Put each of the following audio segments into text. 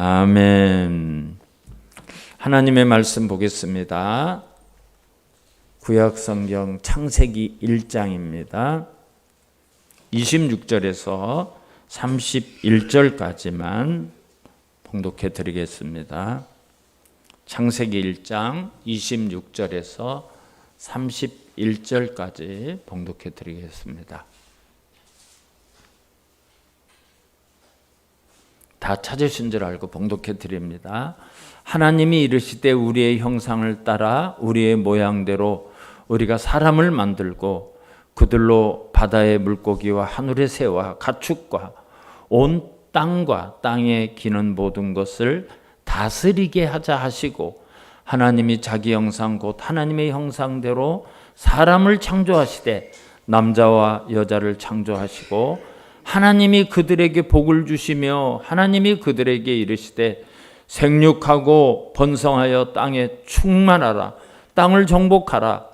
아멘. 하나님의 말씀 보겠습니다. 구약성경 창세기 1장입니다. 26절에서 31절까지만 봉독해 드리겠습니다. 창세기 1장 26절에서 31절까지 봉독해 드리겠습니다. 다 찾으신 줄 알고 봉독해 드립니다. 하나님이 이르시되 우리의 형상을 따라 우리의 모양대로 우리가 사람을 만들고 그들로 바다의 물고기와 하늘의 새와 가축과 온 땅과 땅에 기는 모든 것을 다스리게 하자 하시고, 하나님이 자기 형상 곧 하나님의 형상대로 사람을 창조하시되 남자와 여자를 창조하시고, 하나님이 그들에게 복을 주시며 하나님이 그들에게 이르시되 생육하고 번성하여 땅에 충만하라. 땅을 정복하라.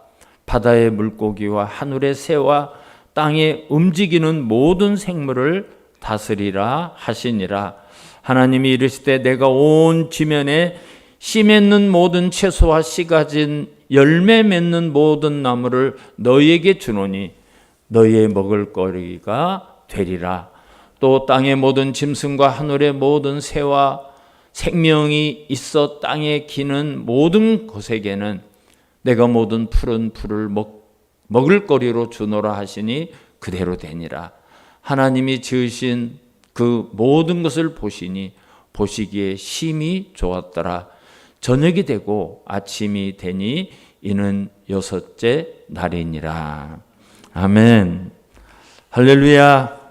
바다의 물고기와 하늘의 새와 땅에 움직이는 모든 생물을 다스리라 하시니라. 하나님이 이르시되 내가 온 지면에 씨 맺는 모든 채소와 씨 가진 열매 맺는 모든 나무를 너희에게 주노니 너희의 먹을거리가 되리라. 또 땅의 모든 짐승과 하늘의 모든 새와 생명이 있어 땅에 기는 모든 것에게는 내가 모든 푸른 풀을 먹을거리로 주노라 하시니 그대로 되니라. 하나님이 지으신 그 모든 것을 보시니 보시기에 심히 좋았더라. 저녁이 되고 아침이 되니 이는 여섯째 날이니라. 아멘. 할렐루야.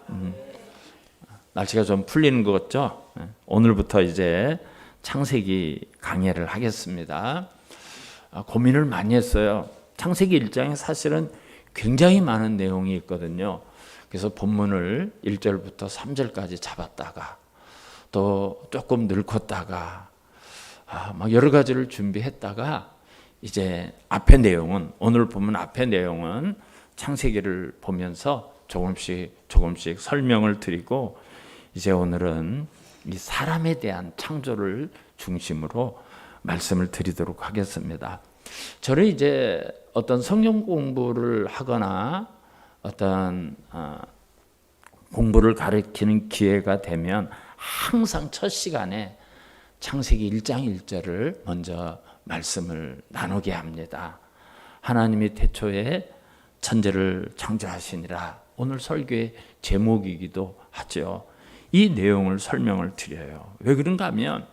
날씨가 좀 풀리는 것 같죠? 오늘부터 이제 창세기 강해를 하겠습니다. 고민을 많이 했어요. 창세기 1장에 사실은 굉장히 많은 내용이 있거든요. 그래서 본문을 1절부터 3절까지 잡았다가 또 조금 늙었다가 막 여러 가지를 준비했다가 이제 앞의 내용은, 오늘 보면 앞의 내용은 창세기를 보면서 조금씩 설명을 드리고, 이제 오늘은 이 사람에 대한 창조를 중심으로 말씀을 드리도록 하겠습니다. 저를 이제 어떤 성경 공부를 하거나 어떤 공부를 가르치는 기회가 되면 항상 첫 시간에 창세기 1장 1절을 먼저 말씀을 나누게 합니다. 하나님이 태초에 천지를 창조하시니라. 오늘 설교의 제목이기도 하죠. 이 내용을 설명을 드려요. 왜 그런가 하면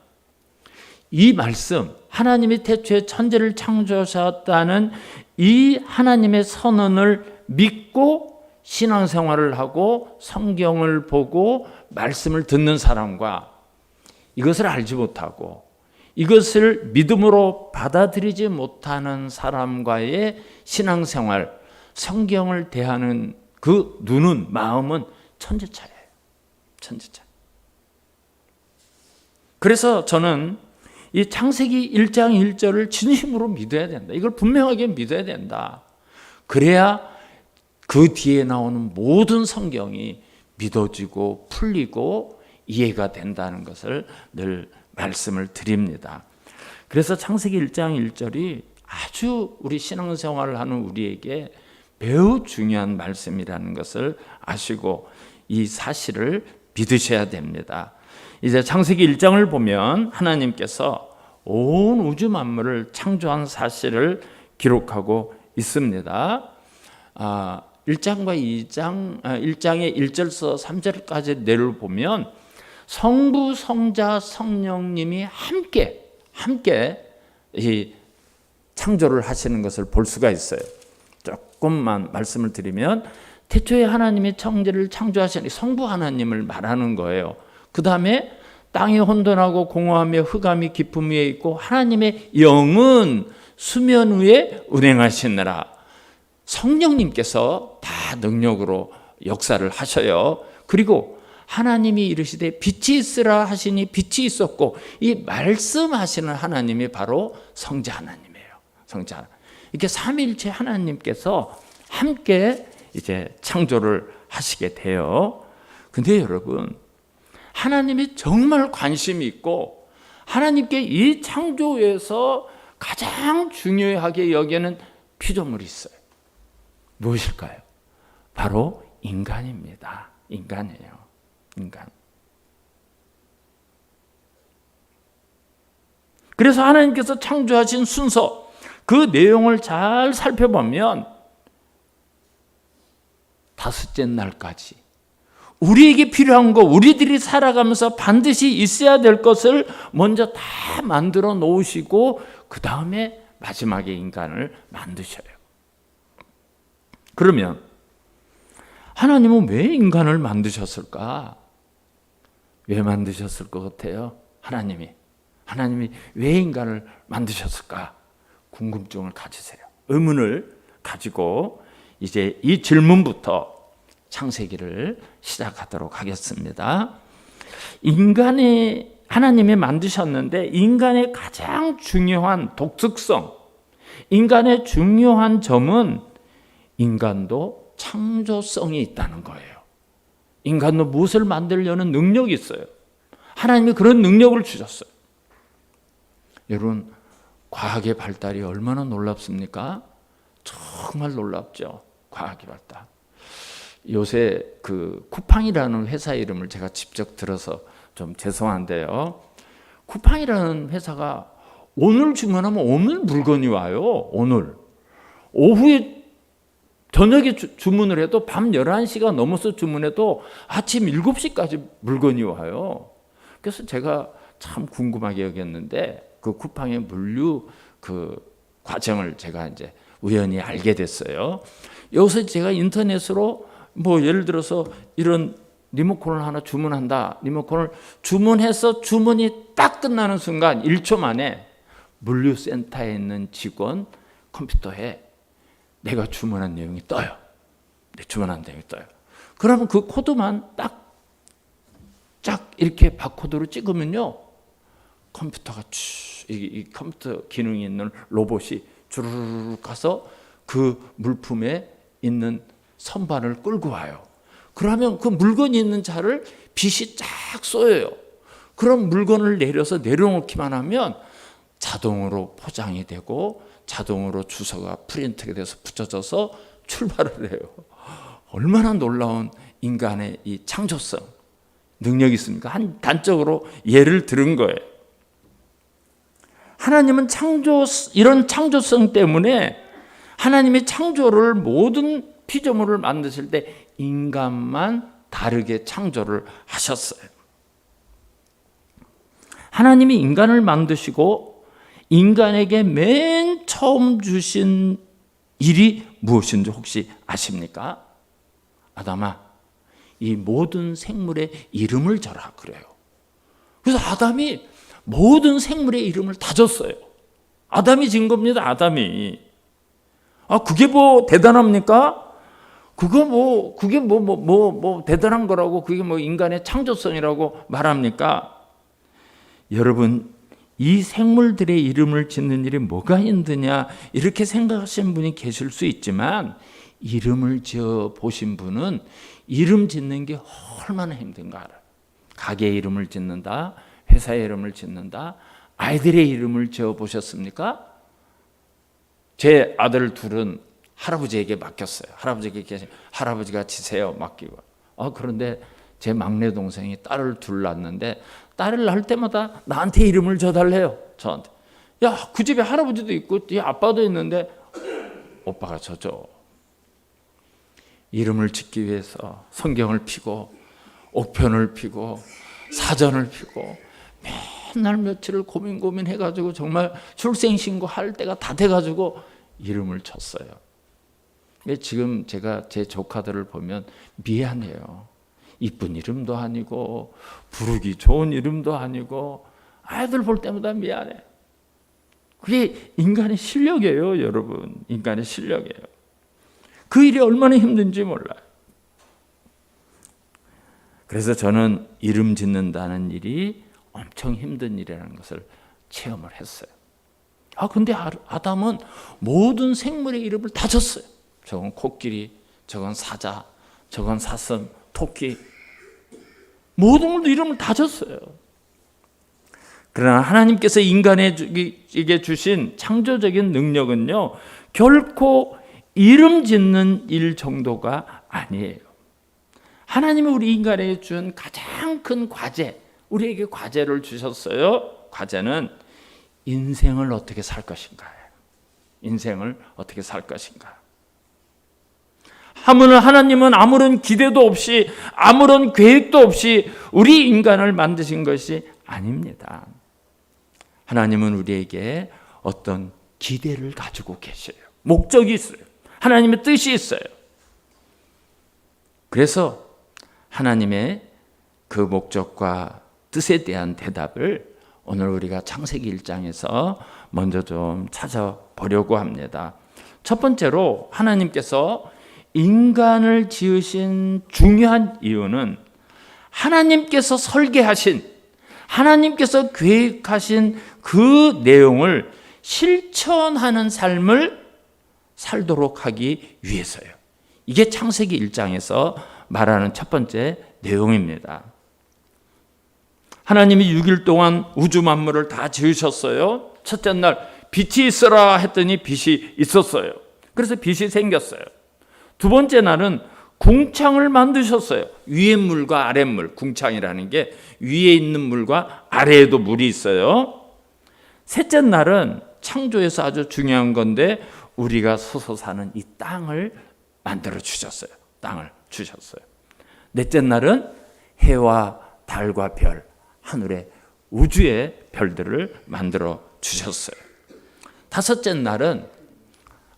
이 말씀, 하나님이 태초에 천지를 창조하셨다는 이 하나님의 선언을 믿고 신앙생활을 하고 성경을 보고 말씀을 듣는 사람과 이것을 알지 못하고 이것을 믿음으로 받아들이지 못하는 사람과의 신앙생활, 성경을 대하는 그 눈은, 마음은 천지차예요. 천지차. 그래서 저는 이 창세기 1장 1절을 진심으로 믿어야 된다. 이걸 분명하게 믿어야 된다. 그래야 그 뒤에 나오는 모든 성경이 믿어지고 풀리고 이해가 된다는 것을 늘 말씀을 드립니다. 그래서 창세기 1장 1절이 아주 우리 신앙생활을 하는 우리에게 매우 중요한 말씀이라는 것을 아시고 이 사실을 믿으셔야 됩니다. 이제 창세기 1장을 보면 하나님께서 온 우주 만물을 창조한 사실을 기록하고 있습니다. 1장과 1장의 1절에서 3절까지 내를 보면 성부, 성자, 성령님이 함께 이 창조를 하시는 것을 볼 수가 있어요. 조금만 말씀을 드리면 태초에 하나님이 천지를 창조하시니 성부 하나님을 말하는 거예요. 그 다음에 땅이 혼돈하고 공허하며 흑암이 깊음 위에 있고 하나님의 영은 수면 위에 운행하시느라. 성령님께서 다 능력으로 역사를 하셔요. 그리고 하나님이 이르시되 빛이 있으라 하시니 빛이 있었고, 이 말씀하시는 하나님이 바로 성자 하나님이에요. 성자 하나님. 이렇게 삼위일체 하나님께서 함께 이제 창조를 하시게 돼요. 근데 여러분, 하나님이 정말 관심이 있고 하나님께 이 창조에서 가장 중요하게 여기는 피조물이 있어요. 무엇일까요? 바로 인간입니다. 인간이에요. 인간. 그래서 하나님께서 창조하신 순서, 그 내용을 잘 살펴보면 다섯째 날까지 우리에게 필요한 거, 우리들이 살아가면서 반드시 있어야 될 것을 먼저 다 만들어 놓으시고 그 다음에 마지막에 인간을 만드셔요. 그러면 하나님은 왜 인간을 만드셨을까? 왜 만드셨을 것 같아요? 하나님이 왜 인간을 만드셨을까? 궁금증을 가지세요. 의문을 가지고 이제 이 질문부터 창세기를 시작하도록 하겠습니다. 하나님이 만드셨는데 인간의 가장 중요한 독특성, 인간의 중요한 점은 인간도 창조성이 있다는 거예요. 인간도 무엇을 만들려는 능력이 있어요. 하나님이 그런 능력을 주셨어요. 여러분, 과학의 발달이 얼마나 놀랍습니까? 정말 놀랍죠. 과학의 발달. 요새 그 쿠팡이라는 회사 이름을 제가 직접 들어서 좀 죄송한데요. 쿠팡이라는 회사가 오늘 주문하면 오늘 물건이 와요. 오늘. 오후에 저녁에 주문을 해도 밤 11시가 넘어서 주문해도 아침 7시까지 물건이 와요. 그래서 제가 참 궁금하게 여겼는데 그 쿠팡의 물류 그 과정을 제가 이제 우연히 알게 됐어요. 여기서 제가 인터넷으로 뭐 예를 들어서 이런 리모컨을 하나 주문한다. 리모컨을 주문해서 주문이 딱 끝나는 순간 1초 만에 물류센터에 있는 직원 컴퓨터에 내가 주문한 내용이 떠요. 내 주문한 내용이 떠요. 그러면 그 코드만 쫙 이렇게 바코드로 찍으면요. 컴퓨터가 이 컴퓨터 기능이 있는 로봇이 주르륵 가서 그 물품에 있는 선반을 끌고 와요. 그러면 그 물건이 있는 차를 빛이 쫙 쏘여요. 그럼 물건을 내려서 내려놓기만 하면 자동으로 포장이 되고 자동으로 주소가 프린트가 돼서 붙여져서 출발을 해요. 얼마나 놀라운 인간의 이 창조성, 능력이 있습니까? 한 단적으로 예를 들은 거예요. 하나님은 이런 창조성 때문에 하나님이 창조를 모든 피조물을 만드실 때 인간만 다르게 창조를 하셨어요. 하나님이 인간을 만드시고 인간에게 맨 처음 주신 일이 무엇인지 혹시 아십니까? 아담아, 이 모든 생물의 이름을 져라 그래요. 그래서 아담이 모든 생물의 이름을 다 줬어요. 아담이 진 겁니다. 아담이. 그게 뭐 대단합니까? 그게 뭐 대단한 거라고, 그게 뭐 인간의 창조성이라고 말합니까? 여러분, 이 생물들의 이름을 짓는 일이 뭐가 힘드냐 이렇게 생각하시는 분이 계실 수 있지만, 이름을 지어 보신 분은 이름 짓는 게 얼마나 힘든가 알아요. 가게 이름을 짓는다, 회사의 이름을 짓는다, 아이들의 이름을 지어 보셨습니까? 제 아들 둘은 할아버지에게 맡겼어요. 할아버지가 지세요 맡기고. 그런데 제 막내 동생이 딸을 둘 낳았는데 딸을 낳을 때마다 나한테 이름을 줘달래요. 저한테. 야, 그 집에 할아버지도 있고 이 아빠도 있는데 오빠가 줘줘. 이름을 짓기 위해서 성경을 펴고 옥편을 펴고 사전을 펴고 맨날 며칠을 고민해가지고 정말 출생신고할 때가 다 돼가지고 이름을 쳤어요. 지금 제가 제 조카들을 보면 미안해요. 이쁜 이름도 아니고 부르기 좋은 이름도 아니고 아이들 볼 때마다 미안해. 그게 인간의 실력이에요, 여러분. 인간의 실력이에요. 그 일이 얼마나 힘든지 몰라요. 그래서 저는 이름 짓는다는 일이 엄청 힘든 일이라는 것을 체험을 했어요. 근데 아담은 모든 생물의 이름을 다 줬어요. 저건 코끼리, 저건 사자, 저건 사슴, 토끼. 모든 이름을 다 줬어요. 그러나 하나님께서 인간에게 주신 창조적인 능력은요, 결코 이름 짓는 일 정도가 아니에요. 하나님이 우리 인간에게 준 가장 큰 과제, 우리에게 과제를 주셨어요. 과제는 인생을 어떻게 살 것인가요? 인생을 어떻게 살 것인가? 하나님은 아무런 기대도 없이, 아무런 계획도 없이 우리 인간을 만드신 것이 아닙니다. 하나님은 우리에게 어떤 기대를 가지고 계셔요. 목적이 있어요. 하나님의 뜻이 있어요. 그래서 하나님의 그 목적과 뜻에 대한 대답을 오늘 우리가 창세기 1장에서 먼저 좀 찾아보려고 합니다. 첫 번째로 하나님께서 인간을 지으신 중요한 이유는 하나님께서 설계하신, 하나님께서 계획하신 그 내용을 실천하는 삶을 살도록 하기 위해서요. 이게 창세기 1장에서 말하는 첫 번째 내용입니다. 하나님이 6일 동안 우주 만물을 다 지으셨어요. 첫째 날 빛이 있어라 했더니 빛이 있었어요. 그래서 빛이 생겼어요. 두 번째 날은 궁창을 만드셨어요. 위에 물과 아래 물, 궁창이라는 게 위에 있는 물과 아래에도 물이 있어요. 셋째 날은 창조에서 아주 중요한 건데 우리가 서서 사는 이 땅을 만들어 주셨어요. 땅을 주셨어요. 넷째 날은 해와 달과 별, 하늘의 우주의 별들을 만들어 주셨어요. 다섯째 날은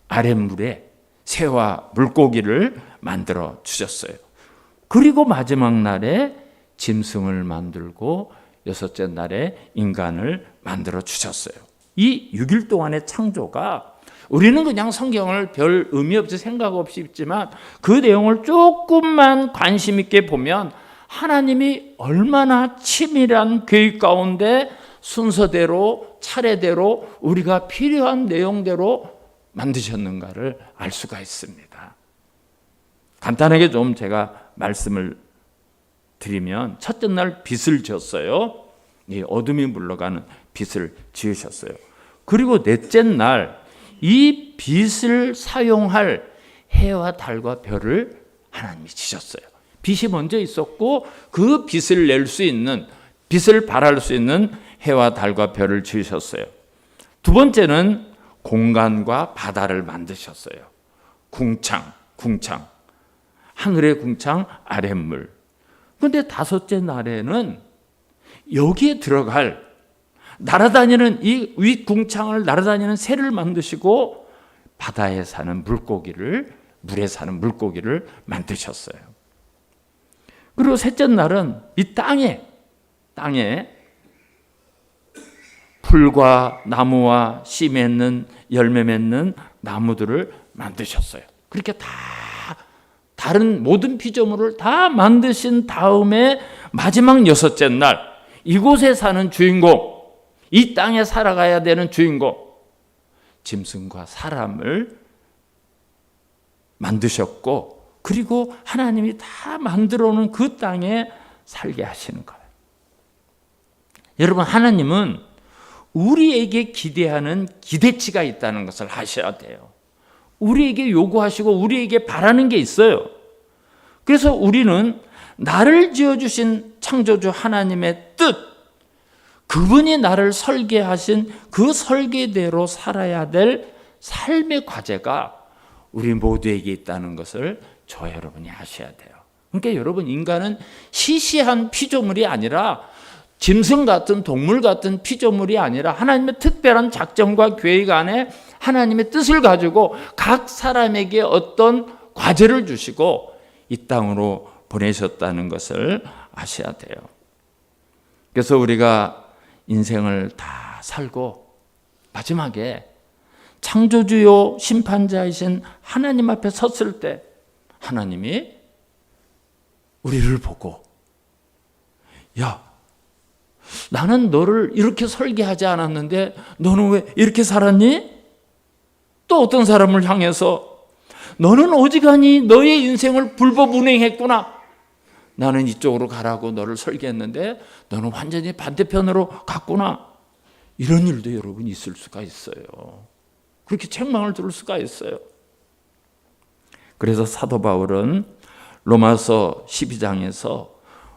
아랫물에 새와 물고기를 만들어 주셨어요. 그리고 마지막 날에 짐승을 만들고 여섯째 날에 인간을 만들어 주셨어요. 이 6일 동안의 창조가 우리는 그냥 성경을 별 의미 없이 생각 없이 읽지만 그 내용을 조금만 관심 있게 보면 하나님이 얼마나 치밀한 계획 가운데 순서대로 차례대로 우리가 필요한 내용대로 만드셨는가를 알 수가 있습니다. 간단하게 좀 제가 말씀을 드리면 첫째 날 빛을 지었어요. 이 어둠이 물러가는 빛을 지으셨어요. 그리고 넷째 날 이 빛을 사용할 해와 달과 별을 하나님이 지셨어요. 빛이 먼저 있었고 그 빛을 낼 수 있는, 빛을 발할 수 있는 해와 달과 별을 지으셨어요. 두 번째는 공간과 바다를 만드셨어요. 궁창, 하늘의 궁창, 아랫물. 그런데 다섯째 날에는 여기에 들어갈 날아다니는 이 윗궁창을 날아다니는 새를 만드시고 바다에 사는 물고기를, 물에 사는 물고기를 만드셨어요. 그리고 셋째 날은 이 땅에 풀과 나무와 씨 맺는, 열매 맺는 나무들을 만드셨어요. 그렇게 다 다른 모든 피조물을 다 만드신 다음에 마지막 여섯째 날 이곳에 사는 주인공, 이 땅에 살아가야 되는 주인공, 짐승과 사람을 만드셨고 그리고 하나님이 다 만들어 놓은 그 땅에 살게 하시는 거예요. 여러분, 하나님은 우리에게 기대하는 기대치가 있다는 것을 아셔야 돼요. 우리에게 요구하시고 우리에게 바라는 게 있어요. 그래서 우리는 나를 지어주신 창조주 하나님의 뜻, 그분이 나를 설계하신 그 설계대로 살아야 될 삶의 과제가 우리 모두에게 있다는 것을 저와 여러분이 아셔야 돼요. 그러니까 여러분, 인간은 시시한 피조물이 아니라, 짐승 같은 동물 같은 피조물이 아니라 하나님의 특별한 작정과 계획 안에 하나님의 뜻을 가지고 각 사람에게 어떤 과제를 주시고 이 땅으로 보내셨다는 것을 아셔야 돼요. 그래서 우리가 인생을 다 살고 마지막에 창조주요 심판자이신 하나님 앞에 섰을 때 하나님이 우리를 보고, 야, 나는 너를 이렇게 설계하지 않았는데 너는 왜 이렇게 살았니? 또 어떤 사람을 향해서 너는 어지간히 너의 인생을 불법 운행했구나. 나는 이쪽으로 가라고 너를 설계했는데 너는 완전히 반대편으로 갔구나. 이런 일도 여러분 있을 수가 있어요. 그렇게 책망을 들을 수가 있어요. 그래서 사도 바울은 로마서 12장에서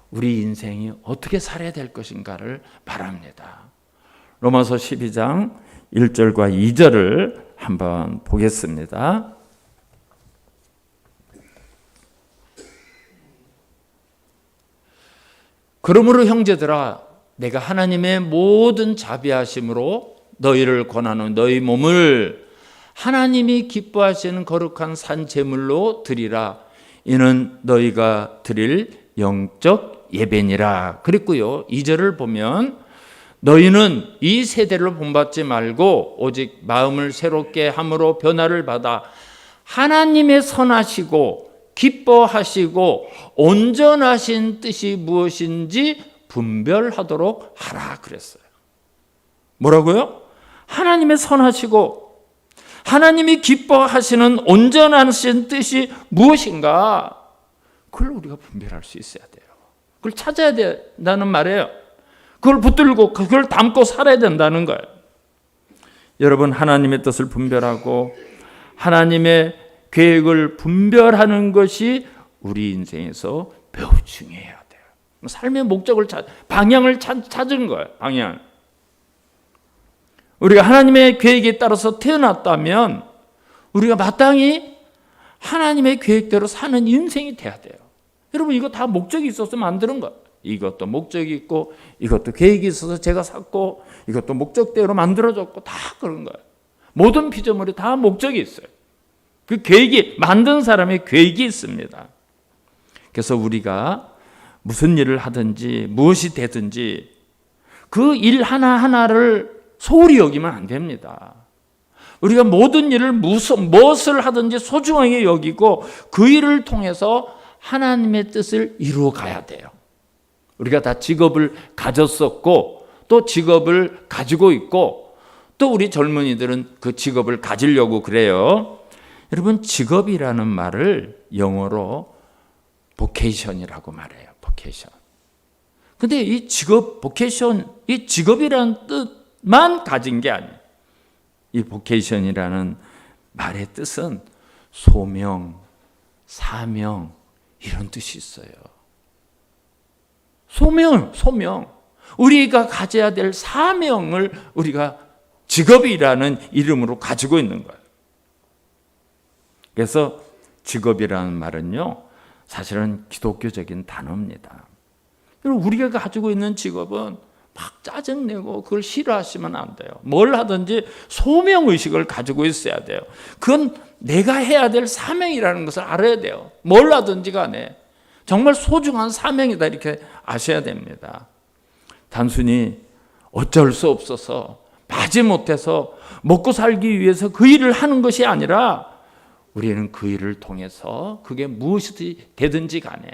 우리 인생이 어떻게 살아야 될 것인가를 말합니다. 로마서 12장 1절과 2절을 한번 보겠습니다. 그러므로 형제들아, 내가 하나님의 모든 자비하심으로 너희를 권하는 너희 몸을 하나님이 기뻐하시는 거룩한 산 제물로 드리라. 이는 너희가 드릴 영적 예배니라. 그랬고요. 2절을 보면 너희는 이 세대를 본받지 말고 오직 마음을 새롭게 함으로 변화를 받아 하나님의 선하시고 기뻐하시고 온전하신 뜻이 무엇인지 분별하도록 하라 그랬어요. 뭐라고요? 하나님의 선하시고 하나님이 기뻐하시는 온전하신 뜻이 무엇인가? 그걸 우리가 분별할 수 있어야 돼요. 그걸 찾아야 된다는 말이에요. 그걸 붙들고 그걸 담고 살아야 된다는 거예요. 여러분, 하나님의 뜻을 분별하고 하나님의 계획을 분별하는 것이 우리 인생에서 매우 중요해야 돼요. 삶의 목적을 방향을 찾은 거예요. 방향. 우리가 하나님의 계획에 따라서 태어났다면 우리가 마땅히 하나님의 계획대로 사는 인생이 돼야 돼요. 여러분, 이거 다 목적이 있어서 만드는 거예요. 이것도 목적이 있고 이것도 계획이 있어서 제가 샀고 이것도 목적대로 만들어졌고 다 그런 거예요. 모든 피조물이 다 목적이 있어요. 그 계획이, 만든 사람의 계획이 있습니다. 그래서 우리가 무슨 일을 하든지 무엇이 되든지 그 일 하나하나를 소홀히 여기면 안 됩니다. 우리가 모든 일을 무엇을 하든지 소중하게 여기고 그 일을 통해서 하나님의 뜻을 이루어 가야 돼요. 우리가 다 직업을 가졌었고 또 직업을 가지고 있고 또 우리 젊은이들은 그 직업을 가지려고 그래요. 여러분, 직업이라는 말을 영어로 vocation이라고 말해요. vocation. 근데 이 직업, vocation, 이 직업이라는 뜻만 가진 게 아니에요. 이 vocation이라는 말의 뜻은 소명, 사명 이런 뜻이 있어요. 소명. 우리가 가져야 될 사명을 우리가 직업이라는 이름으로 가지고 있는 거예요. 그래서 직업이라는 말은요, 사실은 기독교적인 단어입니다. 우리가 가지고 있는 직업은 막 짜증내고 그걸 싫어하시면 안 돼요. 뭘 하든지 소명의식을 가지고 있어야 돼요. 그건 내가 해야 될 사명이라는 것을 알아야 돼요. 뭘 하든지 간에 정말 소중한 사명이다 이렇게 아셔야 됩니다. 단순히 어쩔 수 없어서 마지못해서 먹고 살기 위해서 그 일을 하는 것이 아니라 우리는 그 일을 통해서 그게 무엇이 되든지 간에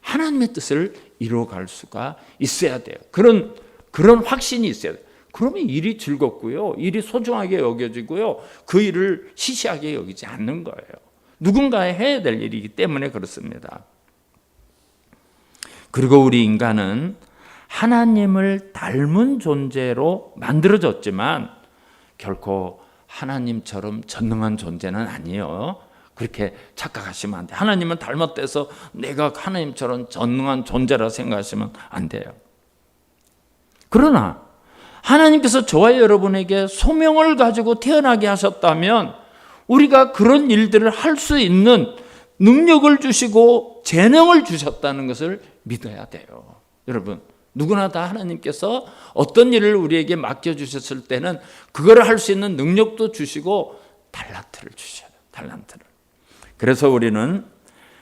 하나님의 뜻을 이루어갈 수가 있어야 돼요. 그런 확신이 있어야 돼요. 그러면 일이 즐겁고요. 일이 소중하게 여겨지고요. 그 일을 시시하게 여기지 않는 거예요. 누군가 해야 될 일이기 때문에 그렇습니다. 그리고 우리 인간은 하나님을 닮은 존재로 만들어졌지만 결코 하나님처럼 전능한 존재는 아니에요. 그렇게 착각하시면 안 돼요. 하나님은 닮았대서 내가 하나님처럼 전능한 존재라 생각하시면 안 돼요. 그러나 하나님께서 저와 여러분에게 소명을 가지고 태어나게 하셨다면 우리가 그런 일들을 할 수 있는 능력을 주시고 재능을 주셨다는 것을 믿어야 돼요. 여러분, 누구나 다 하나님께서 어떤 일을 우리에게 맡겨주셨을 때는 그거를 할 수 있는 능력도 주시고 달란트를 주셔요. 달란트를. 그래서 우리는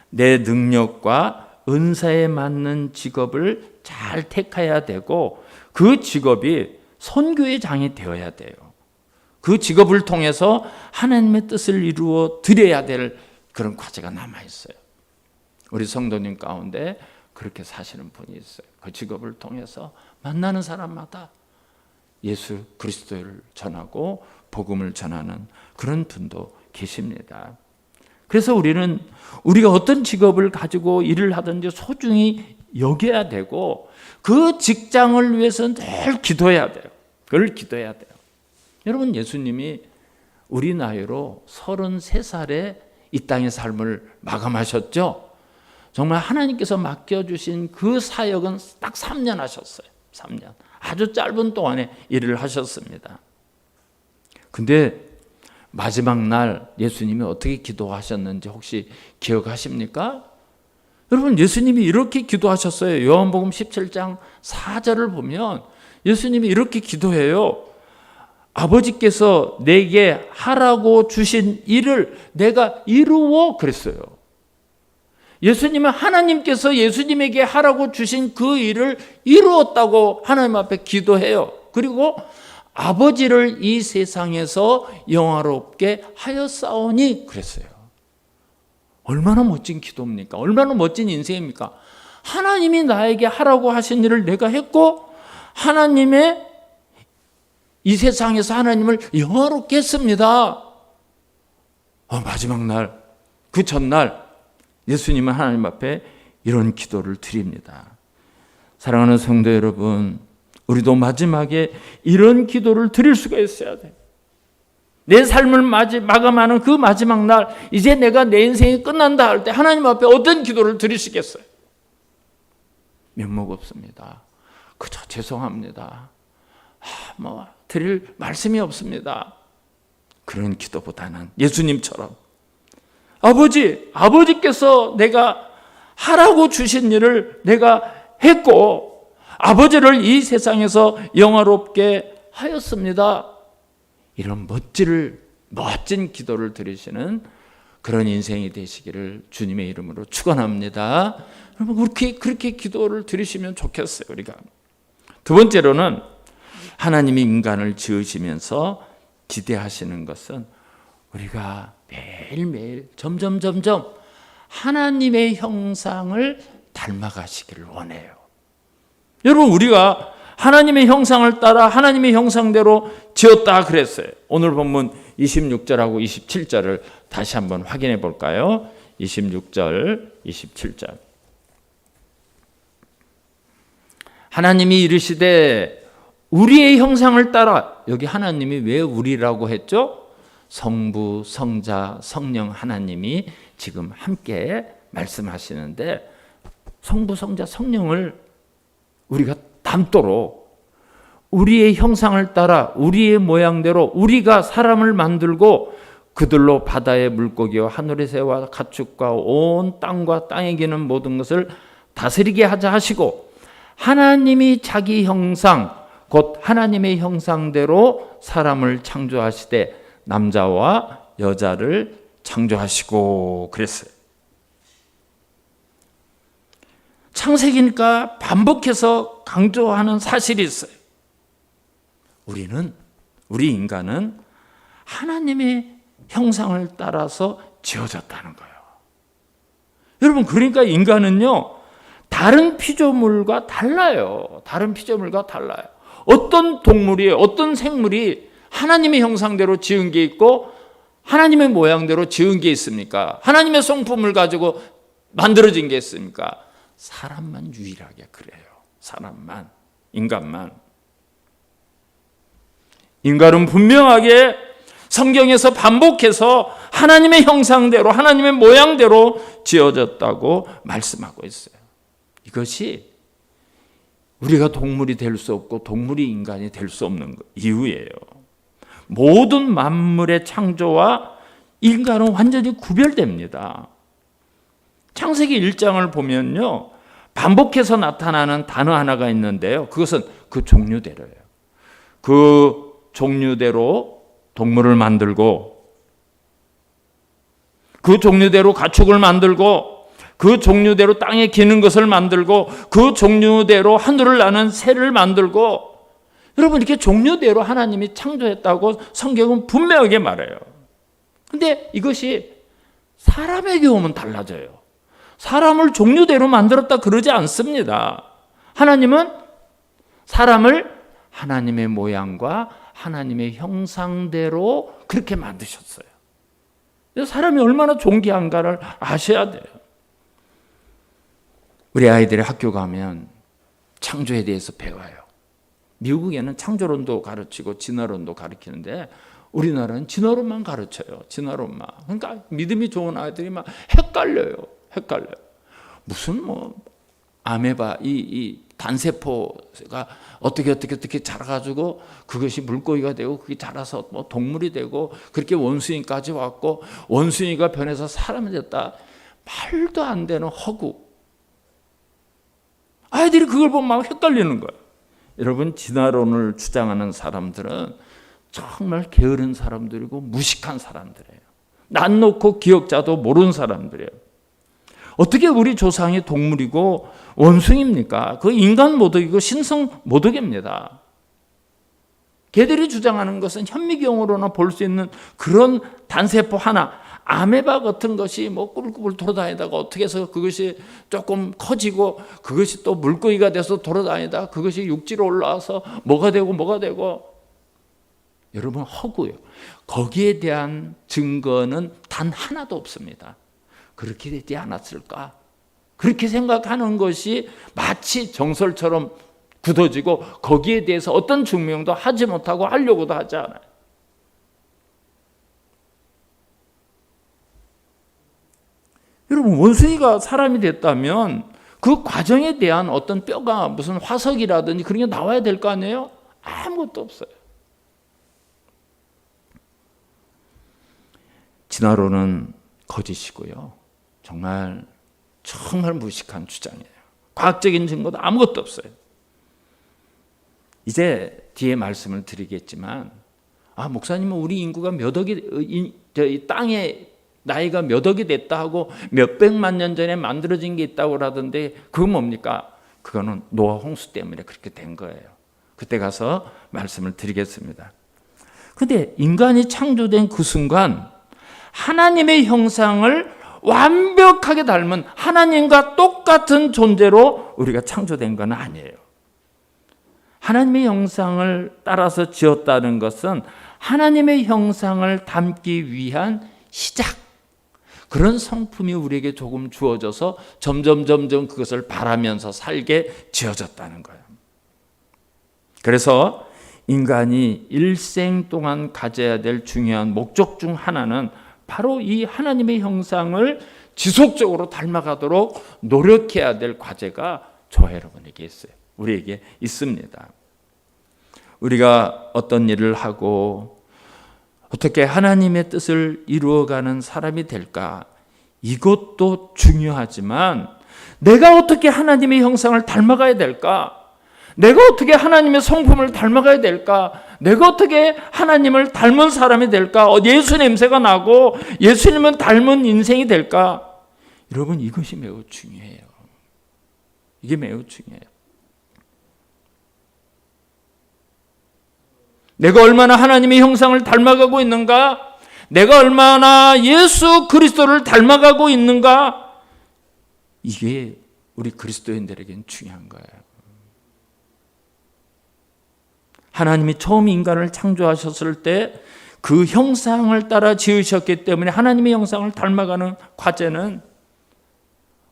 내 능력과 은사에 맞는 직업을 잘 택해야 되고 그 직업이 선교의 장이 되어야 돼요. 그 직업을 통해서 하나님의 뜻을 이루어 드려야 될 그런 과제가 남아있어요. 우리 성도님 가운데 그렇게 사시는 분이 있어요. 그 직업을 통해서 만나는 사람마다 예수 그리스도를 전하고 복음을 전하는 그런 분도 계십니다. 그래서 우리는 우리가 어떤 직업을 가지고 일을 하든지 소중히 여겨야 되고 그 직장을 위해서 늘 기도해야 돼요. 그걸 기도해야 돼요. 여러분, 예수님이 우리 나이로 33살에 이 땅의 삶을 마감하셨죠. 정말 하나님께서 맡겨주신 그 사역은 딱 3년 하셨어요. 3년. 아주 짧은 동안에 일을 하셨습니다. 근데 마지막 날 예수님이 어떻게 기도하셨는지 혹시 기억하십니까? 여러분, 예수님이 이렇게 기도하셨어요. 요한복음 17장 4절을 보면 예수님이 이렇게 기도해요. 아버지께서 내게 하라고 주신 일을 내가 이루어 그랬어요. 예수님은 하나님께서 예수님에게 하라고 주신 그 일을 이루었다고 하나님 앞에 기도해요. 그리고 아버지를 이 세상에서 영화롭게 하였사오니 그랬어요. 얼마나 멋진 기도입니까? 얼마나 멋진 인생입니까? 하나님이 나에게 하라고 하신 일을 내가 했고 하나님의 이 세상에서 하나님을 영화롭게 했습니다. 마지막 날, 그 전날 예수님은 하나님 앞에 이런 기도를 드립니다. 사랑하는 성도 여러분, 우리도 마지막에 이런 기도를 드릴 수가 있어야 돼요. 내 삶을 마감하는 그 마지막 날, 이제 내가 내 인생이 끝난다 할 때 하나님 앞에 어떤 기도를 드리시겠어요? 면목 없습니다. 그저 죄송합니다. 드릴 말씀이 없습니다. 그런 기도보다는 예수님처럼 아버지께서 내가 하라고 주신 일을 내가 했고 아버지를 이 세상에서 영화롭게 하였습니다. 이런 멋진 기도를 드리시는 그런 인생이 되시기를 주님의 이름으로 축원합니다. 여러분, 그렇게 기도를 드리시면 좋겠어요. 우리가 두 번째로는 하나님이 인간을 지으시면서 기대하시는 것은 우리가 매일매일 점점 하나님의 형상을 닮아가시기를 원해요. 여러분, 우리가 하나님의 형상을 따라 하나님의 형상대로 지었다 그랬어요. 오늘 본문 26절하고 27절을 다시 한번 확인해 볼까요? 26절, 27절. 하나님이 이르시되 우리의 형상을 따라, 여기 하나님이 왜 우리라고 했죠? 성부, 성자, 성령 하나님이 지금 함께 말씀하시는데 성부, 성자, 성령을 우리가 닮도록 우리의 형상을 따라 우리의 모양대로 우리가 사람을 만들고 그들로 바다의 물고기와 하늘의 새와 가축과 온 땅과 땅에 기는 모든 것을 다스리게 하자 하시고 하나님이 자기 형상 곧 하나님의 형상대로 사람을 창조하시되 남자와 여자를 창조하시고 그랬어요. 창세기니까 반복해서 강조하는 사실이 있어요. 우리 인간은 하나님의 형상을 따라서 지어졌다는 거예요. 여러분, 그러니까 인간은요, 다른 피조물과 달라요. 어떤 동물이, 어떤 생물이 하나님의 형상대로 지은 게 있고 하나님의 모양대로 지은 게 있습니까? 하나님의 성품을 가지고 만들어진 게 있습니까? 사람만 유일하게 그래요. 사람만, 인간만. 인간은 분명하게 성경에서 반복해서 하나님의 형상대로, 하나님의 모양대로 지어졌다고 말씀하고 있어요. 이것이 우리가 동물이 될 수 없고 동물이 인간이 될 수 없는 이유예요. 모든 만물의 창조와 인간은 완전히 구별됩니다. 창세기 1장을 보면요, 반복해서 나타나는 단어 하나가 있는데요, 그것은 그 종류대로예요. 그 종류대로 동물을 만들고 그 종류대로 가축을 만들고 그 종류대로 땅에 기는 것을 만들고 그 종류대로 하늘을 나는 새를 만들고, 여러분, 이렇게 종류대로 하나님이 창조했다고 성경은 분명하게 말해요. 근데 이것이 사람에게 오면 달라져요. 사람을 종류대로 만들었다 그러지 않습니다. 하나님은 사람을 하나님의 모양과 하나님의 형상대로 그렇게 만드셨어요. 사람이 얼마나 존귀한가를 아셔야 돼요. 우리 아이들이 학교 가면 창조에 대해서 배워요. 미국에는 창조론도 가르치고 진화론도 가르치는데 우리나라는 진화론만 가르쳐요. 진화론만. 그러니까 믿음이 좋은 아이들이 막 헷갈려요. 무슨 아메바 이 단세포가 어떻게 자라가지고 그것이 물고기가 되고 그게 자라서 동물이 되고 그렇게 원숭이까지 왔고 원숭이가 변해서 사람이 됐다. 말도 안 되는 허구. 아이들이 그걸 보면 막 헷갈리는 거예요. 여러분, 진화론을 주장하는 사람들은 정말 게으른 사람들이고 무식한 사람들이에요. 낯 놓고 기억자도 모르는 사람들이에요. 어떻게 우리 조상이 동물이고 원숭이입니까? 그 인간 모독이고 신성 모독입니다. 걔들이 주장하는 것은 현미경으로나 볼 수 있는 그런 단세포 하나, 아메바 같은 것이 꾸불꾸불 돌아다니다가 어떻게 해서 그것이 조금 커지고 그것이 또 물고기가 돼서 돌아다니다 그것이 육지로 올라와서 뭐가 되고 여러분, 허구요. 거기에 대한 증거는 단 하나도 없습니다. 그렇게 되지 않았을까? 그렇게 생각하는 것이 마치 정설처럼 굳어지고 거기에 대해서 어떤 증명도 하지 못하고 하려고도 하지 않아요. 여러분, 원숭이가 사람이 됐다면 그 과정에 대한 어떤 뼈가 무슨 화석이라든지 그런 게 나와야 될 거 아니에요? 아무것도 없어요. 진화론은 거짓이고요. 정말 무식한 주장이에요. 과학적인 증거도 아무것도 없어요. 이제 뒤에 말씀을 드리겠지만, 목사님은 우리 인구가 몇 억이, 이 땅에 나이가 몇 억이 됐다 하고 몇백만 년 전에 만들어진 게 있다고 하던데 그건 뭡니까? 그거는 노아 홍수 때문에 그렇게 된 거예요. 그때 가서 말씀을 드리겠습니다. 그런데 인간이 창조된 그 순간 하나님의 형상을 완벽하게 닮은 하나님과 똑같은 존재로 우리가 창조된 건 아니에요. 하나님의 형상을 따라서 지었다는 것은 하나님의 형상을 담기 위한 시작, 그런 성품이 우리에게 조금 주어져서 점점 그것을 바라면서 살게 지어졌다는 거예요. 그래서 인간이 일생 동안 가져야 될 중요한 목적 중 하나는 바로 이 하나님의 형상을 지속적으로 닮아가도록 노력해야 될 과제가 저와 여러분에게 있어요. 우리에게 있습니다. 우리가 어떤 일을 하고 어떻게 하나님의 뜻을 이루어가는 사람이 될까? 이것도 중요하지만 내가 어떻게 하나님의 형상을 닮아가야 될까? 내가 어떻게 하나님의 성품을 닮아가야 될까? 내가 어떻게 하나님을 닮은 사람이 될까? 예수 냄새가 나고 예수님은 닮은 인생이 될까? 여러분, 이것이 매우 중요해요. 이게 매우 중요해요. 내가 얼마나 하나님의 형상을 닮아가고 있는가? 내가 얼마나 예수 그리스도를 닮아가고 있는가? 이게 우리 그리스도인들에게는 중요한 거예요. 하나님이 처음 인간을 창조하셨을 때 그 형상을 따라 지으셨기 때문에 하나님의 형상을 닮아가는 과제는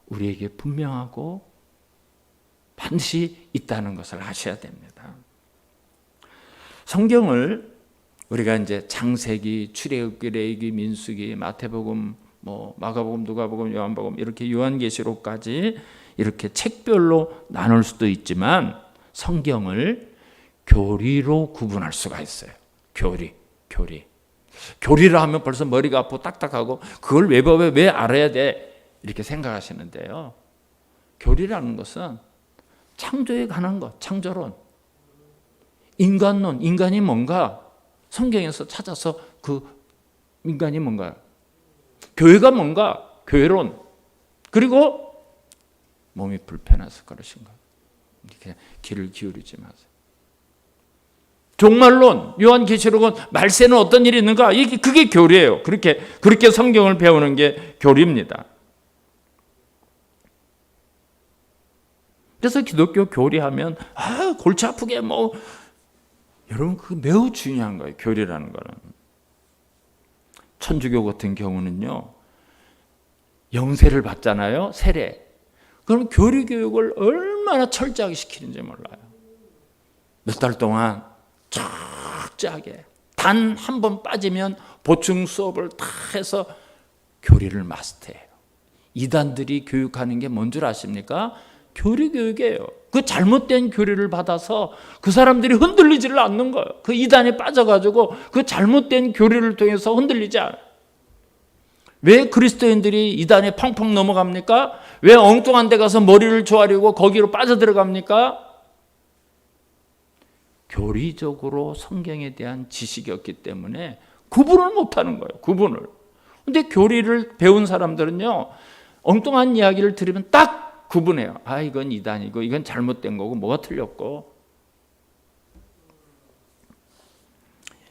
우리에게 분명하고 반드시 있다는 것을 아셔야 됩니다. 성경을 우리가 이제 창세기, 출애굽기, 레위기, 민수기, 마태복음, 마가복음, 누가복음, 요한복음 이렇게 요한계시록까지 이렇게 책별로 나눌 수도 있지만 성경을 교리로 구분할 수가 있어요. 교리라 하면 벌써 머리가 아프고 딱딱하고 그걸 왜 알아야 돼? 이렇게 생각하시는데요. 교리라는 것은 창조에 관한 것, 창조론, 인간론, 인간이 뭔가 성경에서 찾아서 그 인간이 뭔가, 교회가 뭔가, 교회론, 그리고 몸이 불편해서 그러신가. 이렇게 귀를 기울이지 마세요. 종말론, 요한계시록은 말세는 어떤 일이 있는가? 그게 교리예요. 그렇게 성경을 배우는 게 교리입니다. 그래서 기독교 교리하면 골치 아프게 여러분, 그거 매우 중요한 거예요. 교리라는 거는 천주교 같은 경우는요, 영세를 받잖아요. 세례. 그럼 교리 교육을 얼마나 철저하게 시키는지 몰라요. 몇 달 동안 철저하게 단 한 번 빠지면 보충 수업을 다 해서 교리를 마스터해요. 이단들이 교육하는 게 뭔 줄 아십니까? 교리 교육이에요. 그 잘못된 교리를 받아서 그 사람들이 흔들리지를 않는 거예요. 그 이단에 빠져가지고 그 잘못된 교리를 통해서 흔들리지 않아요. 왜 그리스도인들이 이단에 펑펑 넘어갑니까? 왜 엉뚱한 데 가서 머리를 조아리고 거기로 빠져들어갑니까? 교리적으로 성경에 대한 지식이 없기 때문에 구분을 못하는 거예요. 구분을. 근데 교리를 배운 사람들은요, 엉뚱한 이야기를 들으면 딱 구분해요. 아, 이건 이단이고 이건 잘못된 거고 뭐가 틀렸고.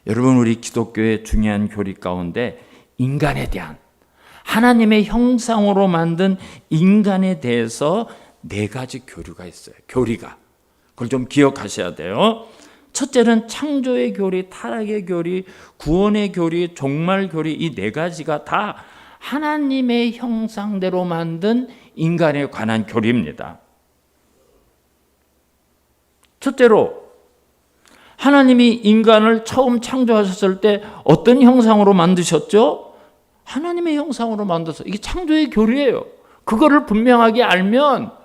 여러분, 우리 기독교의 중요한 교리 가운데 인간에 대한, 하나님의 형상으로 만든 인간에 대해서 4가지 교류가 있어요. 교리가. 그걸 좀 기억하셔야 돼요. 첫째는 창조의 교리, 타락의 교리, 구원의 교리, 종말 교리, 이 4가지가 다 하나님의 형상대로 만든 인간에 관한 교리입니다. 첫째로, 하나님이 인간을 처음 창조하셨을 때 어떤 형상으로 만드셨죠? 하나님의 형상으로 만들어서, 이게 창조의 교리예요. 그거를 분명하게 알면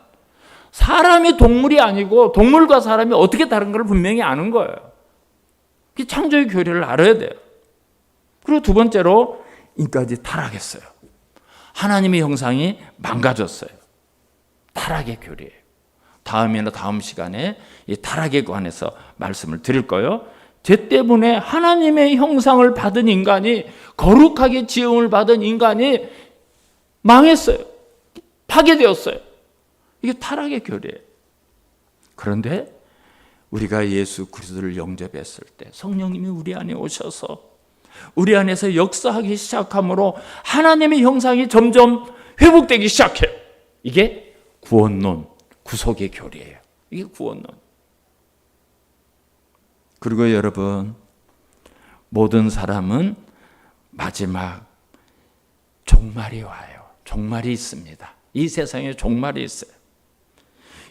사람이 동물이 아니고 동물과 사람이 어떻게 다른 걸 분명히 아는 거예요. 이 창조의 교리를 알아야 돼요. 그리고 두 번째로, 인간이 타락했어요. 하나님의 형상이 망가졌어요. 타락의 교리예요. 다음 시간에 이 타락에 관해서 말씀을 드릴 거예요. 죄 때문에 하나님의 형상을 받은 인간이, 거룩하게 지음을 받은 인간이 망했어요. 파괴되었어요. 이게 타락의 교리예요. 그런데 우리가 예수 그리스도를 영접했을 때 성령님이 우리 안에 오셔서 우리 안에서 역사하기 시작함으로 하나님의 형상이 점점 회복되기 시작해요. 이게 구원론, 구속의 교리예요. 이게 구원론. 그리고 여러분, 모든 사람은 마지막 종말이 와요. 종말이 있습니다. 이 세상에 종말이 있어요.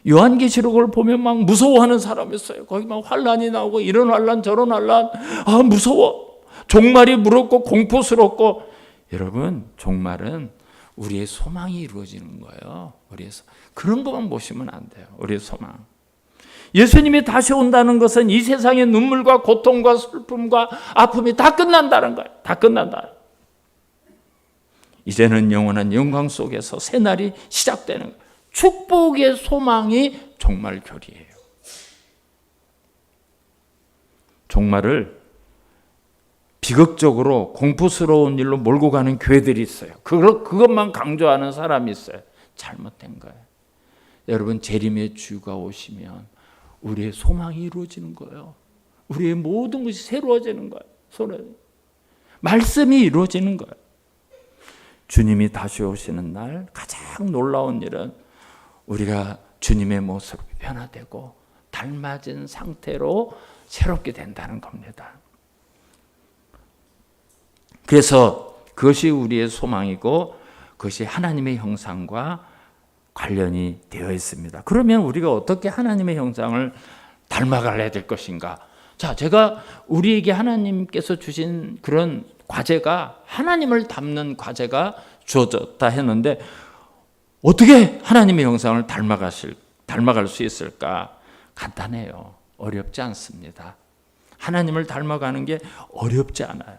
요한계시록을 보면 막 무서워하는 사람이 있어요. 거기 막 환란이 나오고 이런 환란 저런 환란, 아 무서워. 종말이 무섭고 공포스럽고. 여러분, 종말은 우리의 소망이 이루어지는 거예요. 그런 것만 보시면 안 돼요. 우리의 소망. 예수님이 다시 온다는 것은 이 세상의 눈물과 고통과 슬픔과 아픔이 다 끝난다는 거예요. 다 끝난다. 이제는 영원한 영광 속에서 새날이 시작되는 거예요. 축복의 소망이 종말 교리예요. 종말을 비극적으로 공포스러운 일로 몰고 가는 교회들이 있어요. 그것만 강조하는 사람이 있어요. 잘못된 거예요. 여러분, 재림의 주가 오시면 우리의 소망이 이루어지는 거예요. 우리의 모든 것이 새로워지는 거예요. 말씀이 이루어지는 거예요. 주님이 다시 오시는 날 가장 놀라운 일은 우리가 주님의 모습이 변화되고 닮아진 상태로 새롭게 된다는 겁니다. 그래서 그것이 우리의 소망이고 그것이 하나님의 형상과 관련이 되어 있습니다. 그러면 우리가 어떻게 하나님의 형상을 닮아가야 될 것인가? 자, 제가 우리에게 하나님께서 주신 그런 과제가, 하나님을 닮는 과제가 주어졌다 했는데, 어떻게 하나님의 형상을 닮아갈 수 있을까? 간단해요. 어렵지 않습니다. 하나님을 닮아가는 게 어렵지 않아요.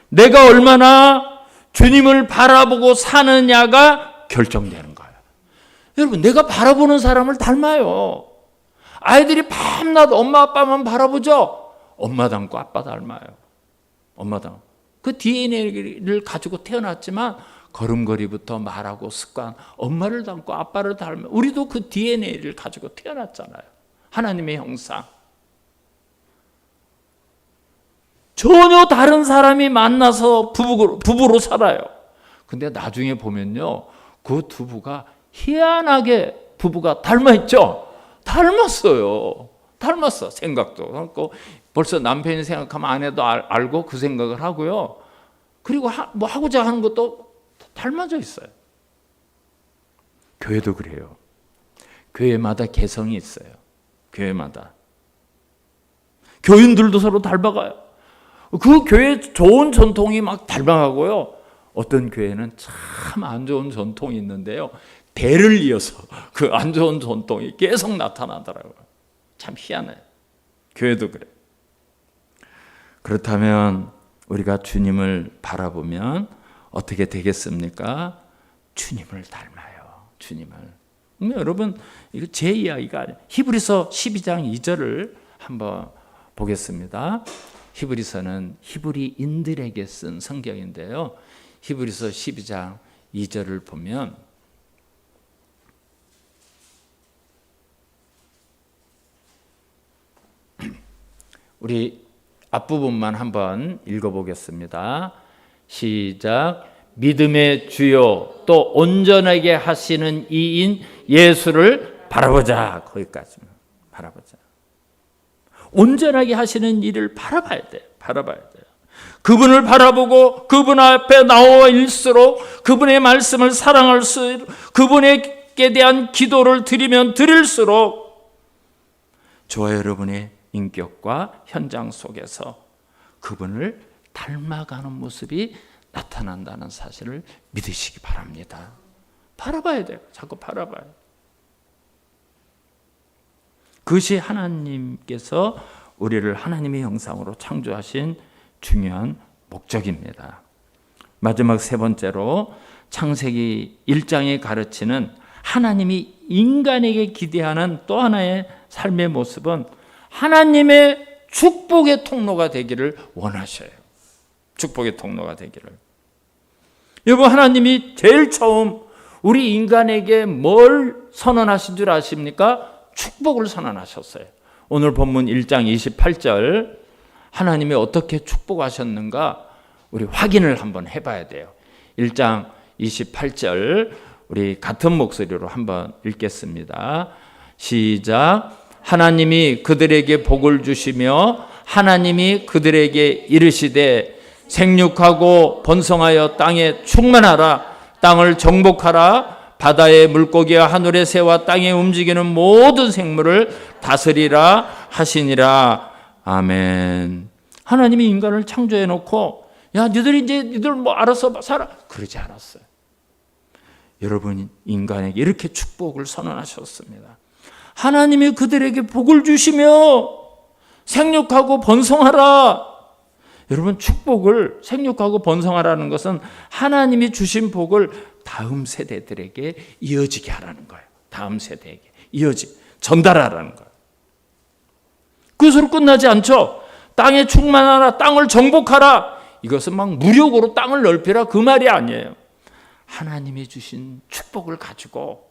내가 얼마나 주님을 바라보고 사느냐가 결정되는 거예요. 여러분, 내가 바라보는 사람을 닮아요. 아이들이 밤낮 엄마 아빠만 바라보죠. 엄마 닮고 아빠 닮아요. 엄마 닮고. 그 DNA를 가지고 태어났지만 걸음걸이부터 말하고 습관, 엄마를 닮고 아빠를 닮아. 우리도 그 DNA를 가지고 태어났잖아요. 하나님의 형상. 전혀 다른 사람이 만나서 부부로 살아요. 근데 나중에 보면요, 그 부부가 희한하게 부부가 닮아있죠? 닮았어요. 닮았어. 생각도. 그렇고 벌써 남편이 생각하면 아내도 알고 그 생각을 하고요. 그리고 뭐 하고자 하는 것도 닮아져 있어요. 교회도 그래요. 교회마다 개성이 있어요. 교회마다. 교인들도 서로 닮아가요. 그 교회 좋은 전통이 막 닮아가고요. 어떤 교회는 참 안 좋은 전통이 있는데요. 대를 이어서 그 안 좋은 전통이 계속 나타나더라고요. 참 희한해요. 교회도 그래. 그렇다면 우리가 주님을 바라보면 어떻게 되겠습니까? 주님을 닮아요. 주님을. 여러분, 이거 제 이야기가 아니에요. 히브리서 12장 2절을 한번 보겠습니다. 히브리서는 히브리인들에게 쓴 성경인데요. 히브리서 12장 2절을 보면 우리 앞부분만 한번 읽어보겠습니다. 시작. 믿음의 주요 또 온전하게 하시는 이인 예수를 바라보자. 거기까지만 바라보자. 온전하게 하시는 일을 바라봐야 돼요. 바라봐야 돼요. 그분을 바라보고 그분 앞에 나와 일수록 그분의 말씀을 사랑할수록 그분에게 대한 기도를 드리면 드릴수록 저와 여러분의 인격과 현장 속에서 그분을 닮아가는 모습이 나타난다는 사실을 믿으시기 바랍니다. 바라봐야 돼요. 자꾸 바라봐요. 그것이 하나님께서 우리를 하나님의 형상으로 창조하신 중요한 목적입니다. 마지막 세 번째로 창세기 1장이 가르치는 하나님이 인간에게 기대하는 또 하나의 삶의 모습은 하나님의 축복의 통로가 되기를 원하셔요. 축복의 통로가 되기를. 여러분, 하나님이 제일 처음 우리 인간에게 뭘 선언하신 줄 아십니까? 축복을 선언하셨어요. 오늘 본문 1장 28절 하나님이 어떻게 축복하셨는가 우리 확인을 한번 해봐야 돼요. 1장 28절 우리 같은 목소리로 한번 읽겠습니다. 시작. 하나님이 그들에게 복을 주시며 하나님이 그들에게 이르시되 생육하고 번성하여 땅에 충만하라. 땅을 정복하라. 바다의 물고기와 하늘의 새와 땅에 움직이는 모든 생물을 다스리라 하시니라. 아멘. 하나님이 인간을 창조해 놓고 야 니들 뭐 알아서 살아. 그러지 않았어요. 여러분 인간에게 이렇게 축복을 선언하셨습니다. 하나님이 그들에게 복을 주시며 생육하고 번성하라. 여러분 축복을 생육하고 번성하라는 것은 하나님이 주신 복을 다음 세대들에게 이어지게 하라는 거예요. 다음 세대에게 전달하라는 거예요. 그것으로 끝나지 않죠. 땅에 충만하라, 땅을 정복하라. 이것은 막 무력으로 땅을 넓히라 그 말이 아니에요. 하나님이 주신 축복을 가지고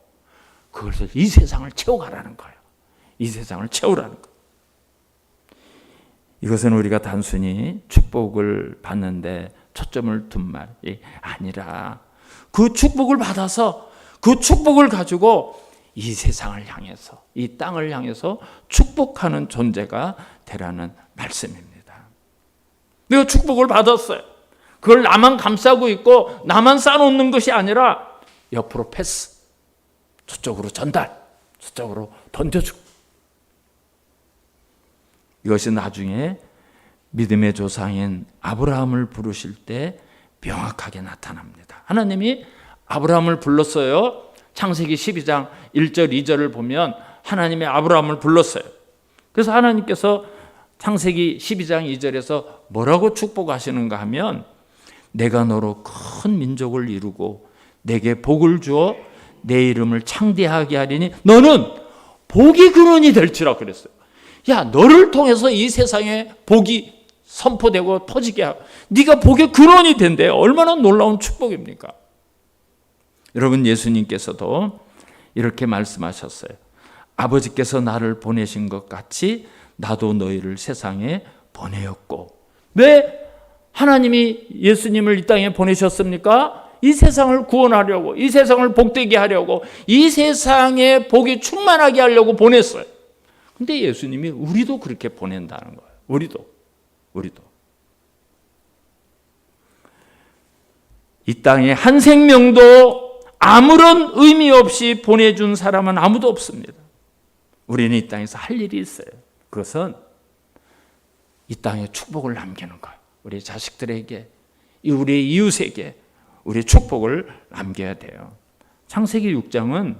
그것을 이 세상을 채워가라는 거예요. 이 세상을 채우라는 거예요. 이것은 우리가 단순히 축복을 받는데 초점을 둔 말이 아니라 그 축복을 받아서 그 축복을 가지고 이 세상을 향해서 이 땅을 향해서 축복하는 존재가 되라는 말씀입니다. 내가 축복을 받았어요. 그걸 나만 감싸고 있고 나만 쌓아놓는 것이 아니라 옆으로 패스, 저쪽으로 전달, 저쪽으로 던져주고. 이것이 나중에 믿음의 조상인 아브라함을 부르실 때 명확하게 나타납니다. 하나님이 아브라함을 불렀어요. 창세기 12장 1절 2절을 보면 하나님이 아브라함을 불렀어요. 그래서 하나님께서 창세기 12장 2절에서 뭐라고 축복하시는가 하면 내가 너로 큰 민족을 이루고 내게 복을 주어 내 이름을 창대하게 하리니 너는 복의 근원이 될지라 그랬어요. 야, 너를 통해서 이 세상에 복이 선포되고 퍼지게 하고 네가 복의 근원이 된대요. 얼마나 놀라운 축복입니까? 여러분 예수님께서도 이렇게 말씀하셨어요. 아버지께서 나를 보내신 것 같이 나도 너희를 세상에 보내었고. 왜 하나님이 예수님을 이 땅에 보내셨습니까? 이 세상을 구원하려고, 이 세상을 복되게 하려고, 이 세상에 복이 충만하게 하려고 보냈어요. 근데 예수님이 우리도 그렇게 보낸다는 거예요. 우리도. 이 땅에 한 생명도 아무런 의미 없이 보내준 사람은 아무도 없습니다. 우리는 이 땅에서 할 일이 있어요. 그것은 이 땅에 축복을 남기는 거예요. 우리 자식들에게, 우리 이웃에게 우리 축복을 남겨야 돼요. 창세기 6장은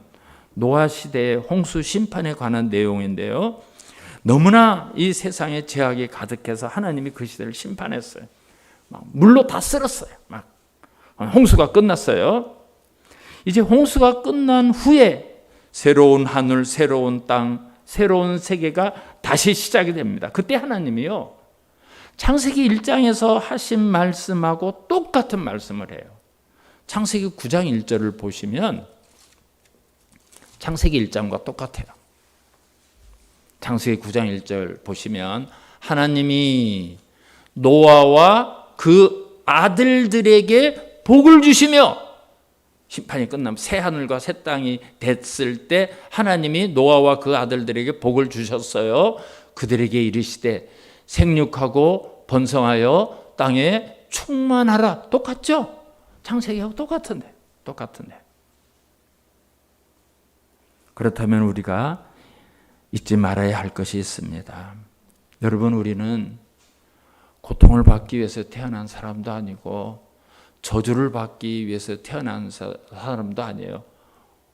노아 시대의 홍수 심판에 관한 내용인데요. 너무나 이 세상에 죄악이 가득해서 하나님이 그 시대를 심판했어요. 막 물로 다 쓸었어요. 막 홍수가 끝났어요. 이제 홍수가 끝난 후에 새로운 하늘, 새로운 땅, 새로운 세계가 다시 시작이 됩니다. 그때 하나님이요, 창세기 1장에서 하신 말씀하고 똑같은 말씀을 해요. 창세기 9장 1절을 보시면 창세기 1장과 똑같아요. 창세기 9장 1절 보시면 하나님이 노아와 그 아들들에게 복을 주시며, 심판이 끝나면 새 하늘과 새 땅이 됐을 때 하나님이 노아와 그 아들들에게 복을 주셨어요. 그들에게 이르시되 생육하고 번성하여 땅에 충만하라. 똑같죠? 창세기하고 똑같은데. 그렇다면 우리가 잊지 말아야 할 것이 있습니다. 여러분, 우리는 고통을 받기 위해서 태어난 사람도 아니고 저주를 받기 위해서 태어난 사람도 아니에요.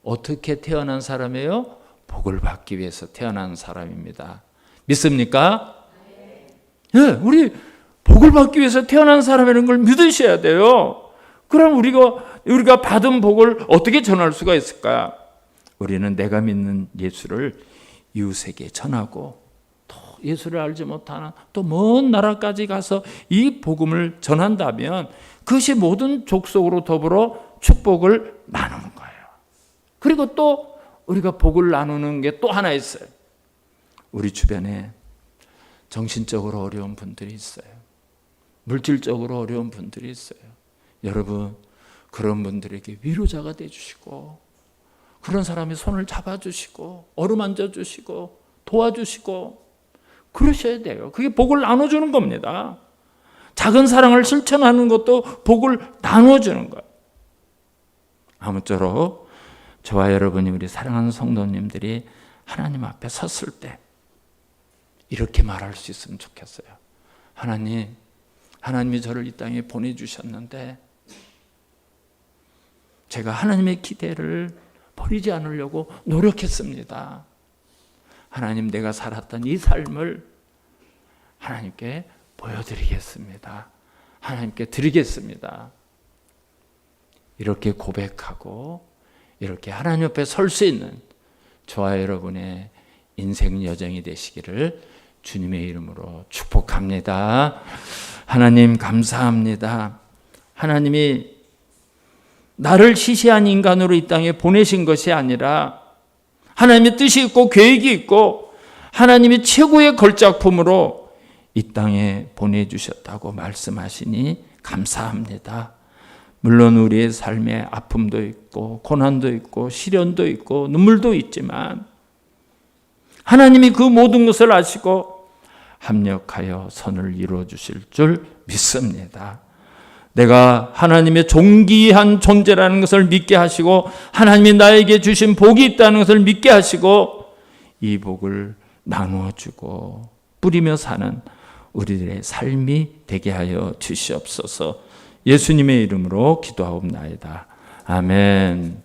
어떻게 태어난 사람이에요? 복을 받기 위해서 태어난 사람입니다. 믿습니까? 네, 우리 복을 받기 위해서 태어난 사람이라는 걸 믿으셔야 돼요. 그럼 우리가 받은 복을 어떻게 전할 수가 있을까? 우리는 내가 믿는 예수를 이웃에게 전하고, 또 예수를 알지 못하는 또 먼 나라까지 가서 이 복음을 전한다면 그것이 모든 족속으로 더불어 축복을 나누는 거예요. 그리고 또 우리가 복을 나누는 게 또 하나 있어요. 우리 주변에 정신적으로 어려운 분들이 있어요. 물질적으로 어려운 분들이 있어요. 여러분, 그런 분들에게 위로자가 되어주시고, 그런 사람의 손을 잡아주시고, 어루만져 주시고, 도와주시고, 그러셔야 돼요. 그게 복을 나눠주는 겁니다. 작은 사랑을 실천하는 것도 복을 나눠주는 거예요. 아무쪼록 저와 여러분이, 우리 사랑하는 성도님들이 하나님 앞에 섰을 때 이렇게 말할 수 있으면 좋겠어요. 하나님이 저를 이 땅에 보내주셨는데 제가 하나님의 기대를 버리지 않으려고 노력했습니다. 하나님, 내가 살았던 이 삶을 하나님께 보여드리겠습니다. 하나님께 드리겠습니다. 이렇게 고백하고 이렇게 하나님 옆에 설 수 있는 저와 여러분의 인생 여정이 되시기를 주님의 이름으로 축복합니다. 하나님, 감사합니다. 하나님이 나를 시시한 인간으로 이 땅에 보내신 것이 아니라 하나님의 뜻이 있고 계획이 있고 하나님이 최고의 걸작품으로 이 땅에 보내주셨다고 말씀하시니 감사합니다. 물론 우리의 삶에 아픔도 있고 고난도 있고 시련도 있고 눈물도 있지만 하나님이 그 모든 것을 아시고 합력하여 선을 이루어 주실 줄 믿습니다. 내가 하나님의 존귀한 존재라는 것을 믿게 하시고 하나님이 나에게 주신 복이 있다는 것을 믿게 하시고 이 복을 나누어 주고 뿌리며 사는 우리들의 삶이 되게 하여 주시옵소서. 예수님의 이름으로 기도하옵나이다. 아멘.